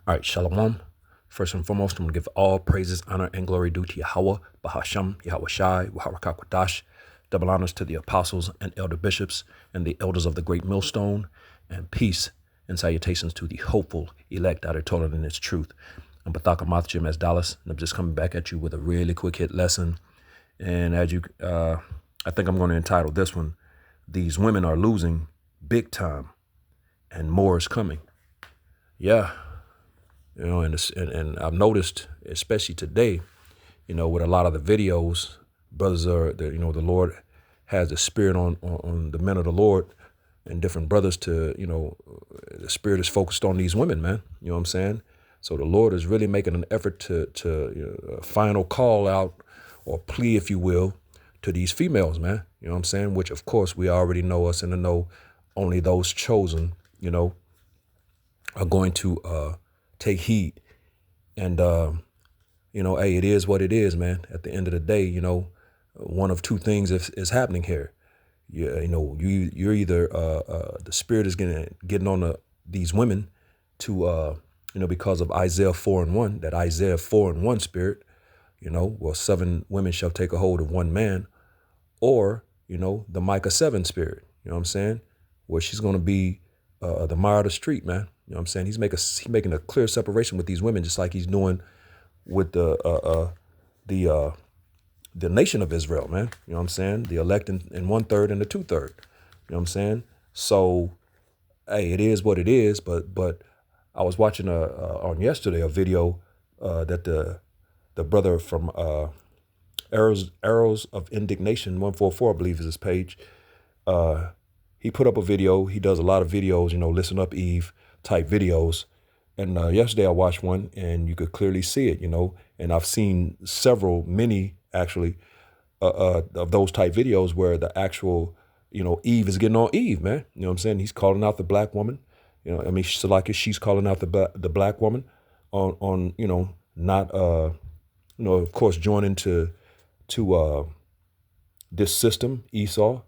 All right, Shalom. First and foremost, I'm going to give all praises, honor, and glory due to Yahweh, Bahasham, Yahweh Shai, Waharakak double honors to the apostles and elder bishops and the elders of the great millstone, and peace and salutations to the hopeful elect that are told in its truth. I'm Bathaka Math Jim as Dallas, and I'm just coming back at you with a really quick hit lesson. And as you, I think I'm going to entitle this one, These Women Are Losing Big Time, and More is Coming. Yeah. And I've noticed, especially today, with a lot of the videos, brothers the Lord has the spirit on the men of the Lord and different brothers to, the spirit is focused on these women, man. You know what I'm saying? So the Lord is really making an effort to a final call out or plea, if you will, to these females, man. You know what I'm saying? Which, of course, we already know us in the know. Only those chosen, are going to take heed. And, hey, it is what it is, man. At the end of the day, one of two things is happening here. You're either the spirit is getting on these women to, because of Isaiah 4:1, that Isaiah 4:1 spirit, well, 7 women shall take a hold of one man, or, the Micah 7 spirit, you know what I'm saying? Where she's going to be the Mara of the street, man. You know what I'm saying? He's making a clear separation with these women, just like he's doing with the nation of Israel, man. You know what I'm saying? The elect in 1/3 and the 2/3. You know what I'm saying? So, hey, it is what it is. But I was watching on yesterday a video that the brother from Arrows of Indignation 144, I believe is his page. He put up a video. He does a lot of videos, listen up, Eve type videos. And yesterday I watched one, and you could clearly see it, and I've seen many actually, of those type videos where the actual, Eve is getting on Eve, man. You know what I'm saying? He's calling out the black woman. She's calling out the black woman on not, of course, joining to this system, Esau,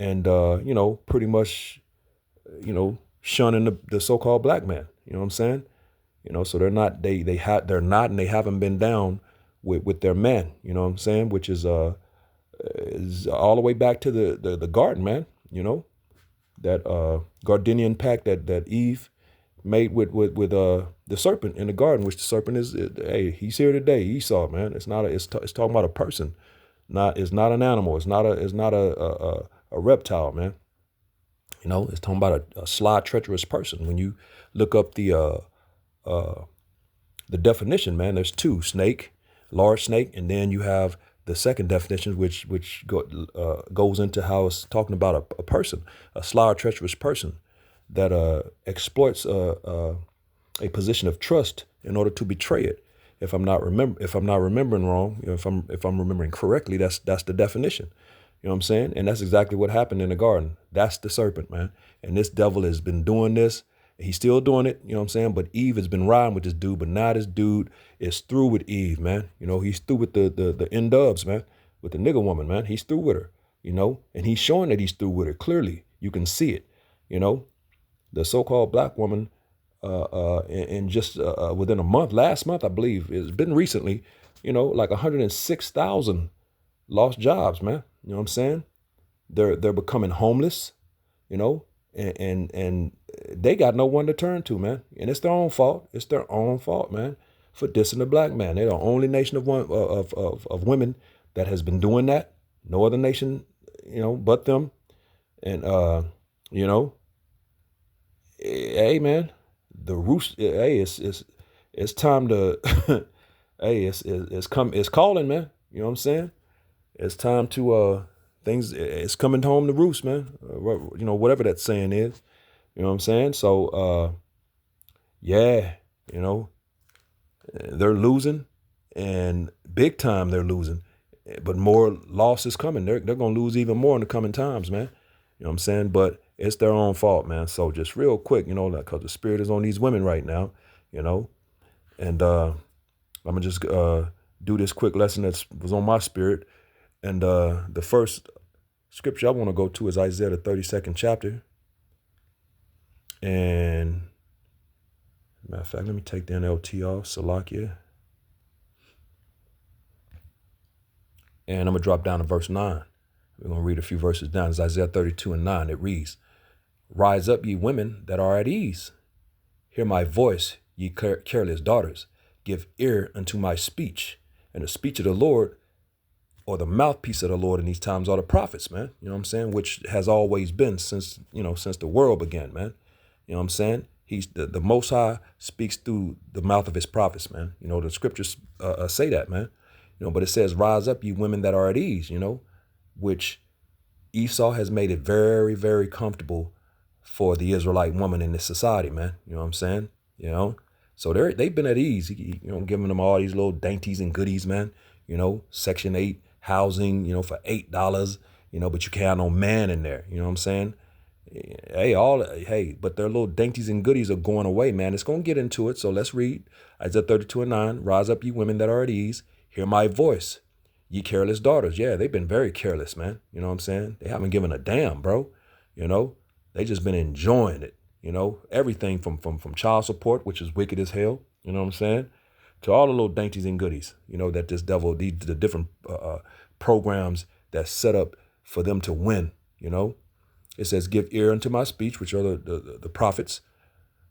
and, pretty much, shunning the so-called black man. You know what I'm saying? So they're not, they're not, and they haven't been down with their man, you know what I'm saying? Which is all the way back to the garden, man, that Gardenian pact that Eve made with the serpent in the garden, which the serpent is, hey, he's here today, Esau, man. It's not it's talking about a person, it's not an animal. It's not a reptile, man. It's talking about a sly, treacherous person. When you look up the definition, man, there's 2: snake, large snake, and then you have the second definition, which goes into how it's talking about a person, a sly, treacherous person that exploits a position of trust in order to betray it. If I'm not remembering wrong, if I'm remembering correctly, that's the definition. You know what I'm saying? And that's exactly what happened in the garden. That's the serpent, man. And this devil has been doing this. He's still doing it, you know what I'm saying? But Eve has been riding with this dude, but now this dude is through with Eve, man. He's through with the N-dubs, man, with the nigga woman, man. He's through with her, and he's showing that he's through with her. Clearly, you can see it, the so-called black woman, in just within a month, last month, I believe, it's been recently, like 106,000 lost jobs, man. You know what I'm saying? They're becoming homeless, and they got no one to turn to, man. And it's their own fault. It's their own fault, man, for dissing the black man. They're the only nation of women that has been doing that. No other nation, but them. And hey, man, the roost. Hey, it's time to. Hey, it's calling, man. You know what I'm saying? It's time to it's coming home to roost, man. Whatever that saying is. You know what I'm saying? So yeah, they're losing, and big time they're losing. But more loss is coming. They're gonna lose even more in the coming times, man. You know what I'm saying? But it's their own fault, man. So just real quick, because the spirit is on these women right now, and I'm gonna just do this quick lesson that was on my spirit. And the first scripture I want to go to is Isaiah, the 32nd chapter. And Matter of fact, let me take the NLT off, Salakia. And I'm going to drop down to verse 9. We're going to read a few verses down. It's Isaiah 32 and 9. It reads, Rise up, ye women that are at ease. Hear my voice, ye careless daughters. Give ear unto my speech. And the speech of the Lord, or the mouthpiece of the Lord in these times, are the prophets, man. You know what I'm saying? Which has always been since the world began, man. You know what I'm saying? He's the Most High speaks through the mouth of his prophets, man. You know, the scriptures say that, man. You know, but it says, rise up, ye women that are at ease, you know, which Esau has made it very, very comfortable for the Israelite woman in this society, man. You know what I'm saying? You know, so they've been at ease, you know, giving them all these little dainties and goodies, man. You know, Section 8 housing, you know, for $8, you know, but you can't have no man in there. You know what I'm saying? Hey, but their little dainties and goodies are going away, man. It's going to get into it. So let's read Isaiah 32 and 9. Rise up, ye women that are at ease. Hear my voice, ye careless daughters. Yeah, they've been very careless, man. You know what I'm saying? They haven't given a damn, bro. You know, they just been enjoying it. You know, everything from child support, which is wicked as hell. You know what I'm saying? To all the little dainties and goodies, you know, that this devil, the different programs that's set up for them to win, you know. It says, give ear unto my speech, which are the prophets.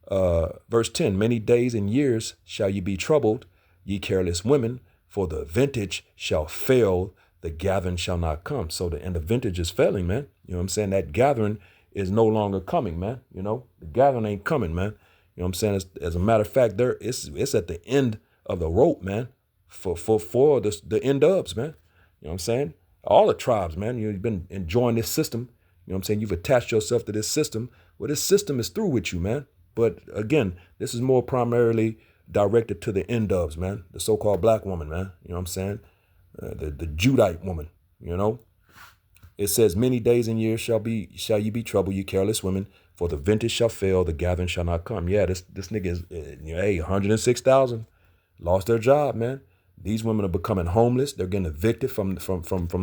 Verse 10, many days and years shall ye be troubled, ye careless women, for the vintage shall fail, the gathering shall not come. So the vintage is failing, man. You know what I'm saying? That gathering is no longer coming, man. You know, the gathering ain't coming, man. You know what I'm saying? As a matter of fact, it's at the end of the rope, man, for the end ups, man. You know what I'm saying? All the tribes, man, you've been enjoying this system. You know what I'm saying? You've attached yourself to this system. Well, this system is through with you, man. But again, this is more primarily directed to the end ups, man. The so-called black woman, man. You know what I'm saying? The Judite woman, you know? It says, many days and years shall ye be troubled, you careless women, for the vintage shall fail, the gathering shall not come. Yeah, this nigga is, hey, 106,000 lost their job, man. These women are becoming homeless. They're getting evicted from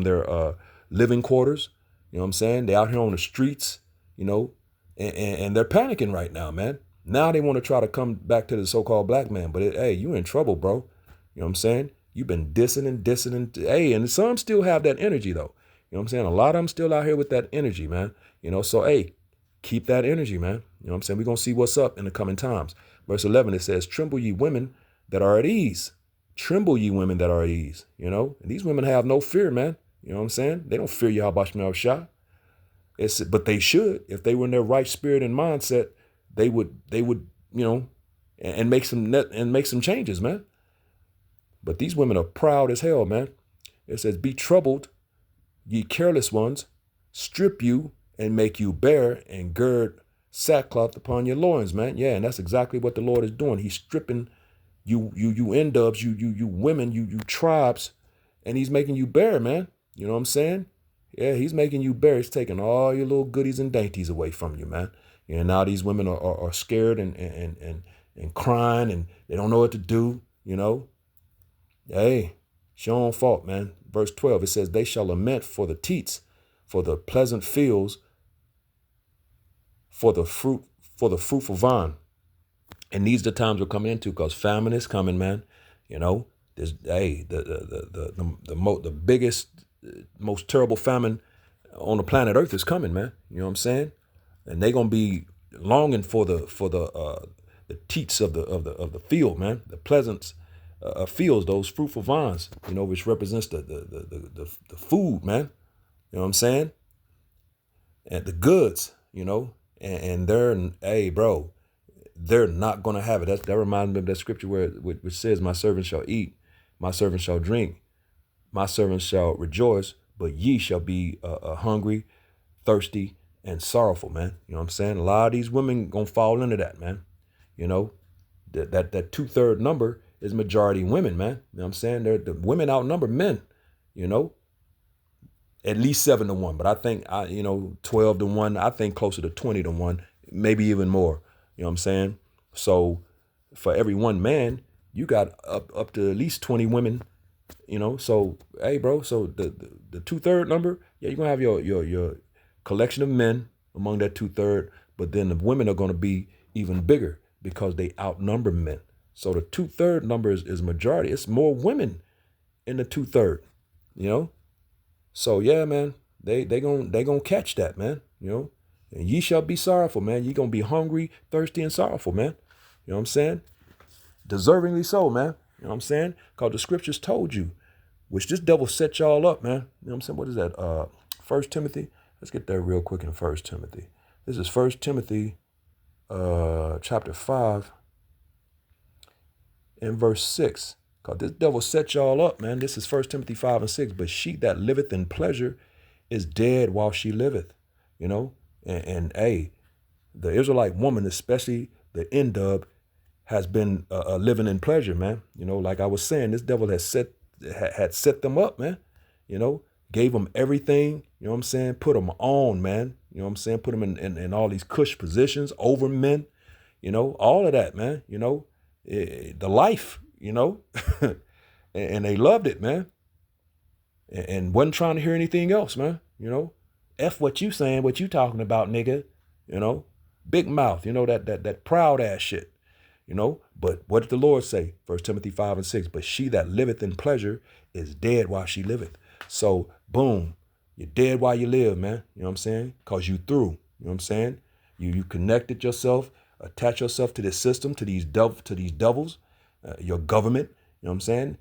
their living quarters. You know what I'm saying? They're out here on the streets, you know, and they're panicking right now, man. Now they want to try to come back to the so-called black man. But, hey, you in trouble, bro. You know what I'm saying? You've been dissing and dissing. Hey, and some still have that energy, though. You know what I'm saying? A lot of them still out here with that energy, man. You know, so, hey, keep that energy, man. You know what I'm saying? We're going to see what's up in the coming times. Verse 11, it says, tremble ye women that are at ease. Tremble ye women that are at ease. You know, and these women have no fear, man. You know what I'm saying? They don't fear Yahweh Shemel Shah. But they should. If they were in their right spirit and mindset, they would, you know, and make some changes, man. But these women are proud as hell, man. It says, be troubled, ye careless ones, strip you and make you bare and gird sackcloth upon your loins, man. Yeah, and that's exactly what the Lord is doing. He's stripping you end-ups, you women, you tribes, and he's making you bare, man. You know what I'm saying? Yeah, he's making you bare. He's taking all your little goodies and dainties away from you, man. And now these women are scared and crying, and they don't know what to do, you know. Hey, it's your own fault, man. Verse 12, it says, they shall lament for the teats, for the pleasant fields, for the fruitful vine. And these are the times we're coming into, because famine is coming, man. You know, there's the biggest, most terrible famine on the planet Earth is coming, man. You know what I'm saying? And they're gonna be longing for the teats of the field, man. The pleasant fields, those fruitful vines, you know, which represents the food, man. You know what I'm saying? And the goods, you know, and they're, hey, bro, they're not going to have it. That reminds me of that scripture which says, my servant shall eat, my servant shall drink, my servant shall rejoice, but ye shall be hungry, thirsty, and sorrowful, man. You know what I'm saying? A lot of these women going to fall into that, man. You know, that 2/3 number is majority women, man. You know what I'm saying? The women outnumber men, you know, at least 7-1. But I think, 12-1, I think closer to 20-1, maybe even more. You know what I'm saying? So for every one man, you got up to at least 20 women, you know. So, hey, bro, so the 2/3 number, yeah, you're going to have your collection of men among that 2/3, but then the women are going to be even bigger because they outnumber men. So the 2/3 number is majority. It's more women in the 2/3, you know? So yeah, man, they gonna catch that, man, you know? And ye shall be sorrowful, man. Ye gonna be hungry, thirsty, and sorrowful, man. You know what I'm saying? Deservingly so, man. You know what I'm saying? Because the scriptures told you, which this devil set y'all up, man. You know what I'm saying? What is that? 1 Timothy. Let's get there real quick in 1 Timothy. This is 1 Timothy chapter 5 and verse 6. Because this devil set y'all up, man. This is 1 Timothy 5 and 6. But she that liveth in pleasure is dead while she liveth. You know? And hey, the Israelite woman, especially the N-dub, has been living in pleasure, man. You know, like I was saying, this devil had set them up, man. You know, gave them everything, you know what I'm saying? Put them on, man. You know what I'm saying? Put them in all these cush positions over men, you know, all of that, man. You know, the life, you know, and they loved it, man. And wasn't trying to hear anything else, man. You know, F what you saying, what you talking about, nigga. You know, big mouth, you know, that proud ass shit. You know, but what did the Lord say? 1 Timothy 5 and 6. But she that liveth in pleasure is dead while she liveth. So, boom, you're dead while you live, man. You know what I'm saying? Because you through. You know what I'm saying? You connected yourself, attach yourself to this system, to these devils, your government. You know what I'm saying?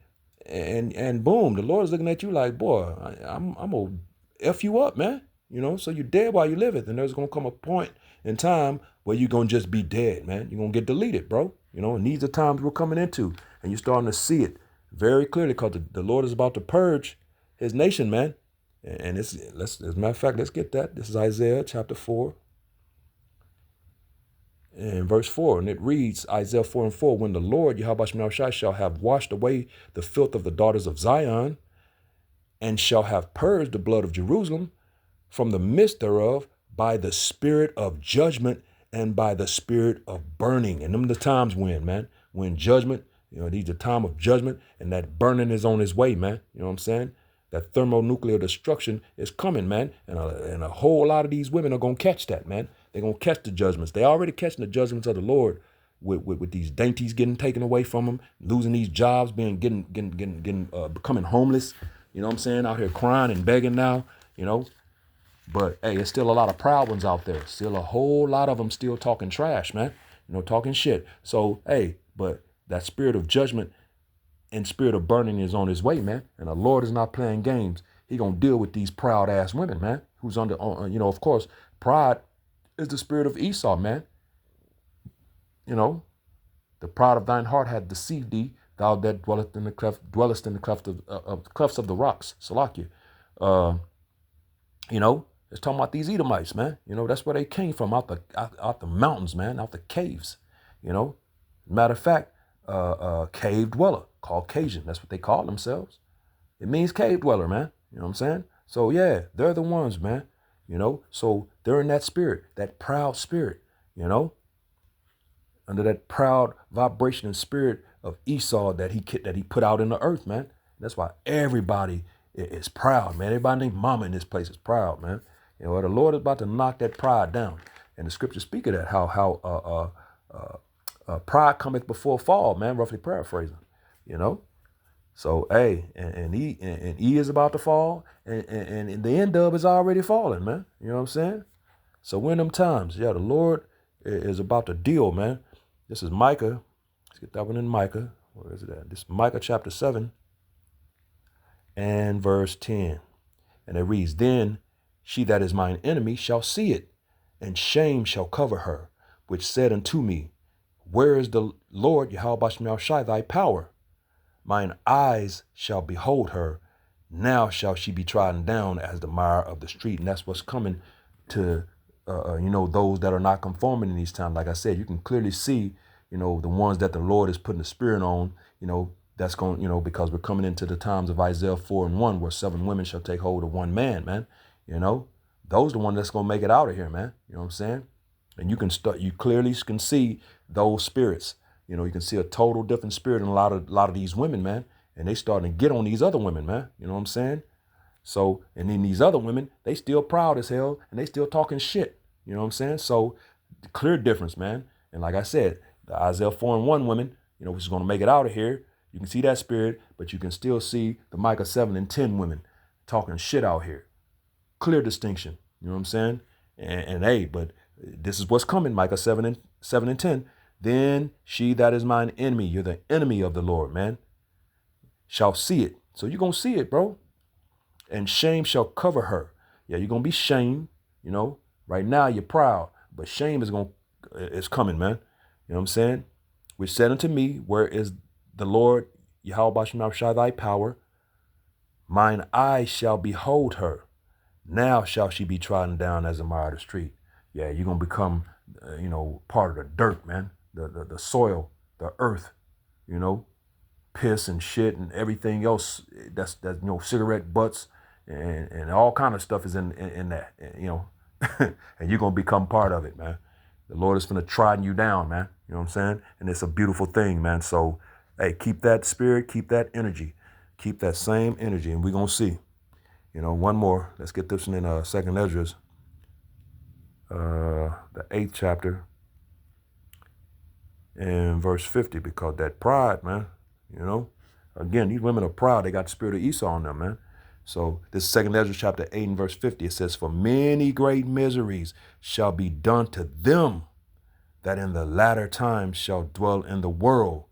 And boom, the Lord is looking at you like, boy, I'm gonna F you up, man. You know, so you're dead while you liveth. And there's gonna come a point in time where you're gonna just be dead, man. You're gonna get deleted, bro. You know, and these are times we're coming into, and you're starting to see it very clearly because the Lord is about to purge his nation, man. And as a matter of fact, let's get that. This is Isaiah chapter 4 and verse 4. And it reads, Isaiah 4 and 4, when the Lord, Yahweh Shai, shall have washed away the filth of the daughters of Zion, and shall have purged the blood of Jerusalem from the midst thereof by the spirit of judgment and by the spirit of burning. And them the times when, man, when judgment, you know, these are time of judgment, and that burning is on its way, man. You know what I'm saying? That thermonuclear destruction is coming, man. And a whole lot of these women are going to catch that, man. They're going to catch the judgments. They already catching the judgments of the Lord with these dainties getting taken away from them, losing these jobs, becoming homeless. You know what I'm saying? Out here crying and begging now, you know. But hey, there's still a lot of proud ones out there. Still a whole lot of them still talking trash, man. You know, talking shit. So, hey, but that spirit of judgment and spirit of burning is on his way, man. And the Lord is not playing games. He gonna deal with these proud ass women, man. Who's under, you know, of course, pride is the spirit of Esau, man. You know, the pride of thine heart hath deceived thee, thou that dwellest in the clefts of the rocks. Salakia. You know, it's talking about these Edomites, man. You know, that's where they came from, out the mountains, man, out the caves. You know, matter of fact, cave dweller, Caucasian. That's what they call themselves. It means cave dweller, man. You know what I'm saying? So yeah, they're the ones, man. You know, so they're in that spirit, that proud spirit. You know, under that proud vibration and spirit of Esau that he put out in the earth, man. That's why everybody is proud, man. Everybody named Mama in this place is proud, man. You know, the Lord is about to knock that pride down. And the scriptures speak of that, how pride cometh before fall, man, roughly paraphrasing, you know. So, hey, and E is about to fall, and the N-dub is already falling, man. You know what I'm saying? So when them times, yeah, the Lord is about to deal, man. This is Micah. Let's get that one in Micah. Where is it at? This is Micah chapter 7 and verse 10. And it reads, then she that is mine enemy shall see it, and shame shall cover her, which said unto me, where is the Lord Yahweh Shai thy power? Mine eyes shall behold her. Now shall she be trodden down as the mire of the street. And that's what's coming to, you know, those that are not conforming in these times. Like I said, you can clearly see, you know, the ones that the Lord is putting the spirit on, you know, that's going, you know, because we're coming into the times of Isaiah 4 and 1, where 7 women shall take hold of one man, man. You know, those are the ones that's going to make it out of here, man. You know what I'm saying? And you clearly can see those spirits. You know, you can see a total different spirit in a lot of these women, man. And they starting to get on these other women, man. You know what I'm saying? So, and then these other women, they still proud as hell, and they still talking shit. You know what I'm saying? So, clear difference, man. And like I said, the Isaiah 4:1 women, which is going to make it out of here. You can see that spirit, but you can still see the Micah 7:10 women talking shit out here. Clear distinction. You know what I'm saying? And hey, but this is what's coming, Micah 7:10. Then she that is mine enemy, you're the enemy of the Lord, man, shall see it. So you're going to see it, bro. And shame shall cover her. Yeah, you're going to be shamed, Right now you're proud, but shame is coming, man. You know what I'm saying? Which said unto me, where is the Lord, Yahweh Bashem Shai thy power? Mine eyes shall behold her. Now shall she be trodden down as a mire of the street. Yeah, you're going to become, part of the dirt, man. The soil, the earth, piss and shit and everything else. That's cigarette butts and all kind of stuff is in that, and you're going to become part of it, man. The Lord is going to trodden you down, man. You know what I'm saying? And it's a beautiful thing, man. So, hey, keep that spirit, keep that energy, keep that same energy, and we're going to see. One more. Let's get this one in 2nd Esdras, the 8th chapter, and verse 50, because that pride, man, again, these women are proud. They got the spirit of Esau on them, man. So this is 2nd Esdras chapter 8 and verse 50. It says, for many great miseries shall be done to them that in the latter times shall dwell in the world,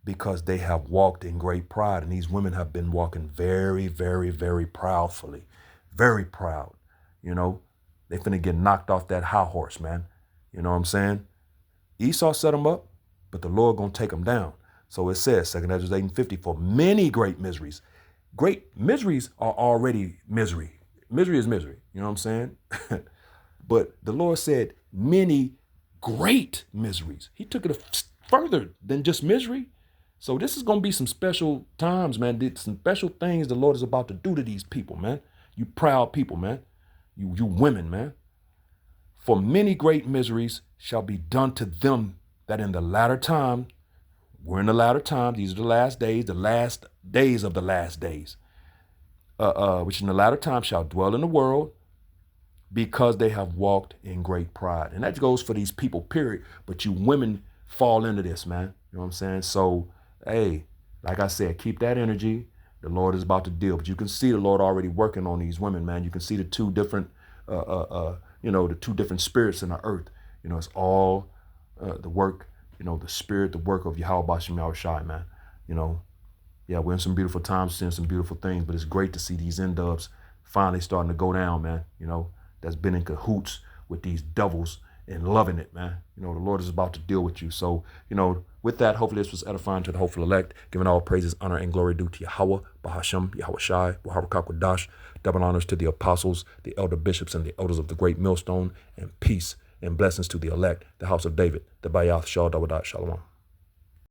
because they have walked in great pride. And these women have been walking very, very, very proudfully, very proud. They finna get knocked off that high horse, man. You know what I'm saying? Esau set them up, but the Lord gonna take them down. So it says, 2nd Esdras 8 and 50, for many great miseries. Great miseries are already misery. Misery is misery. You know what I'm saying? But the Lord said many great miseries. He took it further than just misery. So this is going to be some special times, man. Some special things the Lord is about to do to these people, man. You proud people, man. You women, man. For many great miseries shall be done to them that in the latter time, we're in the latter time, these are the last days of the last days, which in the latter time shall dwell in the world, because they have walked in great pride. And that goes for these people, period. But you women fall into this, man. You know what I'm saying? So, hey, like I said, keep that energy. The Lord is about to deal. But you can see the Lord already working on these women, man. You can see the two different, the two different spirits in the earth. It's all the work, the spirit, the work of Yahweh Bashem Yahushai, man. Yeah, we're in some beautiful times, seeing some beautiful things, but it's great to see these N-dubs finally starting to go down, man. That's been in cahoots with these devils and loving it, man. The Lord is about to deal with you. So, with that, hopefully this was edifying to the hopeful elect, giving all praises, honor, and glory due to Yahweh, Bahashem, Yahweh Shai, Waharakak, double honors to the apostles, the elder bishops, and the elders of the great millstone, and peace and blessings to the elect, the house of David, the Bayath Shah Dawadat Shalom.